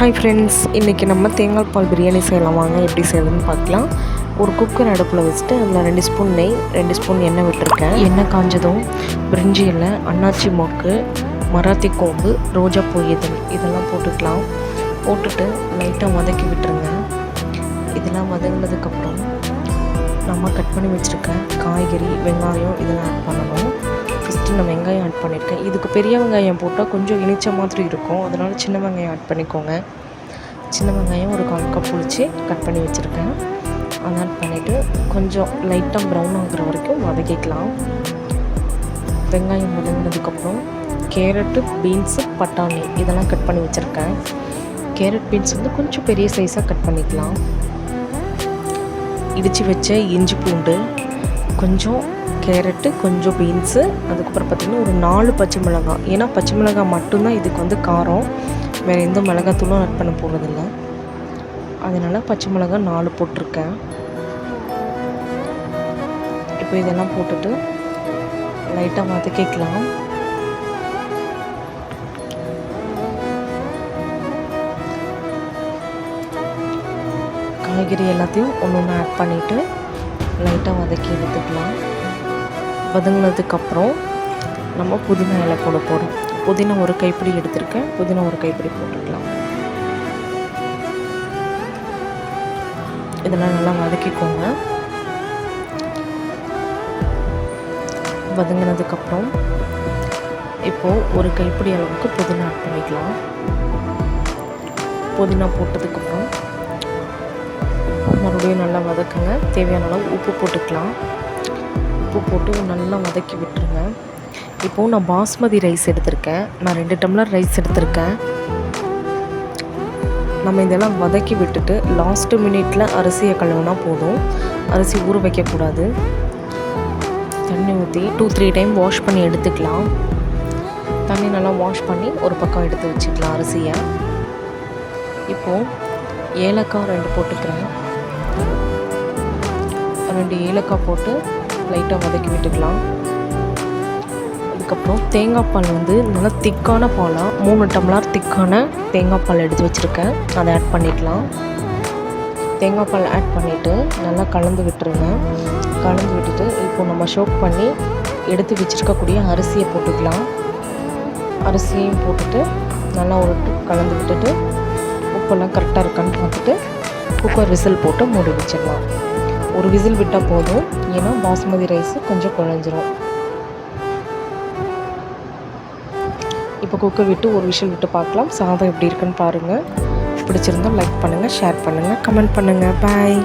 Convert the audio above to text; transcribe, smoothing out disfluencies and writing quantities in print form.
Hi friends, இன்றைக்கி நம்ம தேங்காய் பால் பிரியாணி செய்யலாம். வாங்க எப்படி செய்யறதுன்னு பார்க்கலாம். ஒரு குக்கர் அடுப்பில் வச்சுட்டு அதில் 2 ஸ்பூன் நெய், 2 ஸ்பூன் எண்ணெய் விட்டுருக்கேன். எண்ணெய் காஞ்சதும் பிரிஞ்சி இலை, அன்னாச்சி மொக்கு, மராத்தி கோம்பு, ரோஜாப்பூ இதெல்லாம் போட்டுக்கலாம். போட்டுட்டு லைட்டாக வதக்கி விட்டுருங்க. இதெல்லாம் வதங்கினதுக்கப்புறம் நம்ம கட் பண்ணி வச்சுருக்க காய்கறி, வெங்காயம் இதெல்லாம் ஆட் பண்ணணும். ஃபஸ்ட்டு நான் வெங்காயம் ஆட் பண்ணியிருக்கேன். இதுக்கு பெரிய வெங்காயம் போட்டால் கொஞ்சம் இனிச்ச மாதிரி இருக்கும், அதனால் சின்ன வெங்காயம் ஆட் பண்ணிக்கோங்க. சின்ன வெங்காயம் ஒரு 1/4 கப் புளிச்சு கட் பண்ணி வச்சுருக்கேன். அதை ஆட் பண்ணிவிட்டு கொஞ்சம் லைட்டாக ப்ரௌன் ஆகிற வரைக்கும் வதக்கிக்கலாம். வெங்காயம் வதங்கினதுக்கப்புறம் கேரட்டு, பீன்ஸு, பட்டாணி இதெல்லாம் கட் பண்ணி வச்சுருக்கேன். கேரட், பீன்ஸ் வந்து கொஞ்சம் பெரிய சைஸாக கட் பண்ணிக்கலாம். இடித்து வச்ச இஞ்சி பூண்டு, கொஞ்சம் கேரட்டு, கொஞ்சம் பீன்ஸு, அதுக்கப்புறம் பார்த்திங்கன்னா ஒரு 4 பச்சை மிளகாய். ஏன்னா பச்சை மிளகாய் மட்டும்தான் இதுக்கு வந்து காரம், வேறு எந்த மிளகாத்தூளும் ஆட் பண்ண போகிறதில்ல. அதனால் பச்சை மிளகாய் 4 போட்டிருக்கேன். இப்போ இதெல்லாம் போட்டுட்டு லைட்டாக வதக்கிக்கலாம். காய்கறி எல்லாத்தையும் ஒன்று ஒன்று ஆட் பண்ணிவிட்டு லைட்டாக வதக்கி எடுத்துக்கலாம். வதங்கினதுக்கப்புறம் நம்ம புதினா இலை போட போகிறோம். புதினா ஒரு கைப்பிடி எடுத்திருக்கேன். புதினா ஒரு கைப்பிடி போட்டுக்கலாம். இதெல்லாம் நல்லா வதக்கிக்கோங்க. வதங்கினதுக்கப்புறம் இப்போது ஒரு கைப்பிடி அளவுக்கு புதினா ஆட் பண்ணிக்கலாம். புதினா போட்டதுக்கப்புறம் மறுபடியும் நல்லா வதக்குங்க. தேவையான அளவு உப்பு போட்டுக்கலாம். உப்பு போட்டு நல்லா வதக்கி விட்டுருங்க. இப்போது நான் பாஸ்மதி ரைஸ் எடுத்திருக்கேன். நான் 2 டம்ளர் ரைஸ் எடுத்திருக்கேன். நம்ம இதெல்லாம் வதக்கி விட்டுட்டு லாஸ்ட்டு மினிட்டில் அரிசியை கழுவுனா போதும். அரிசி ஊற வைக்கக்கூடாது. தண்ணி ஊற்றி 2-3 டைம் வாஷ் பண்ணி எடுத்துக்கலாம். தண்ணி நல்லா வாஷ் பண்ணி ஒரு பக்கம் எடுத்து வச்சுக்கலாம் அரிசியை. இப்போது ஏலக்காய் 2 போட்டுக்கிறேன். 2 ஏலக்காய் போட்டு லைட்டாக வதக்கி விட்டுக்கலாம். அதுக்கப்புறம் தேங்காய் பால் வந்து நல்லா திக்கான பாலாக 3 டம்ளர் திக்கான தேங்காய் பால் எடுத்து வச்சுருக்கேன். அதை ஆட் பண்ணிக்கலாம். தேங்காய் பால் ஆட் பண்ணிவிட்டு நல்லா கலந்து விட்டுருங்க. கலந்து விட்டுட்டு இப்போ நம்ம சோக் பண்ணி எடுத்து வச்சுருக்கக்கூடிய அரிசியை போட்டுக்கலாம். அரிசியையும் போட்டுட்டு நல்லா ஒரு கலந்து விட்டுட்டு உப்பெல்லாம் கரெக்டாக இருக்கான்னு பார்த்துட்டு குக்கர் விசில் போட்டு மூடி வச்சிடலாம். ஒரு விசில் விட்டால் போதும், ஏன்னா பாஸ்மதி ரைஸு கொஞ்சம் குழஞ்சிரும். இப்போ குக்கர் விட்டு ஒரு விசில் விட்டு பார்க்கலாம். சாதம் எப்படி இருக்குன்னு பாருங்கள். பிடிச்சிருந்தால் லைக் பண்ணுங்கள், ஷேர் பண்ணுங்கள், கமெண்ட் பண்ணுங்கள். பாய்.